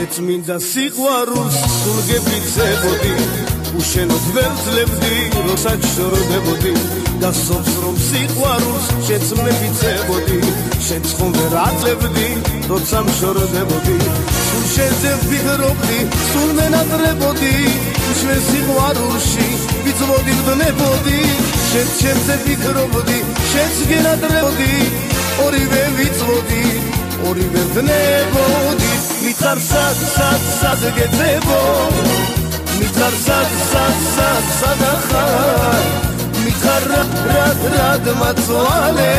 მეც მინდა სიყვარულს სულ გეფიცებოდი უშენოდ ვერ ძლევდი როცა გშორდებოდი და სოფს რომ სიყვარულს შენც მეფიცებოდი შენც ხომ ვერ აძლევდი როცა მშორდებოდი სულ შენზე ვფიქრობდი სულ მენატრებოდი უშენ სიყვარულში ვიწვოდი ვდნებოდი შენც შენზე ვფიქრობდი შენც გენატრებოდი ორივე ვიწვოდი ორივე ვდნებოდი მითხარ სად გეძებო მითხარ სად ახარ მითხარ რად მაწვალე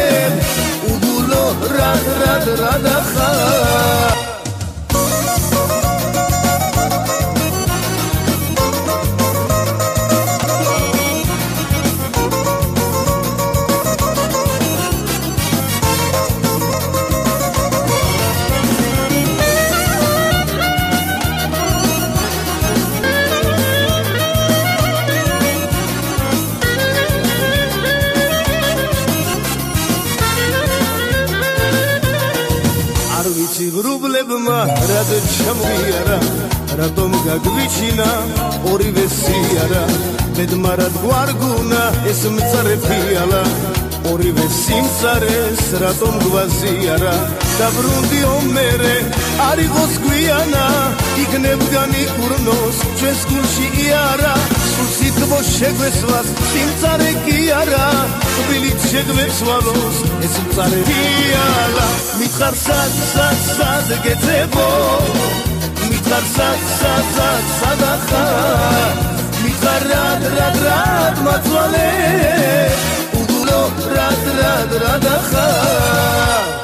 უგულო რად ახარ ბრუბლებმა რად ჩამღიარა რატომ გაგვიჩინა ორივე სიარა ბედმა რად გვარგუნა ეს მწარე ფიალა ორივე სიმწარეს რატომ გვაზიარა დაბრუნდიო მერე არ იყოს გვიანა იქნებგან იქურნოს ჩვენს გულში იარა სულ სითბოს შეგვესვას სიმწარე კი არა თბილით შეგვეცვალოს ეს მწარე ფიალა მითხარ სად გეძებო მითხარ სად ახარ მითხარ რად მაწვალე უგულო რად ახარ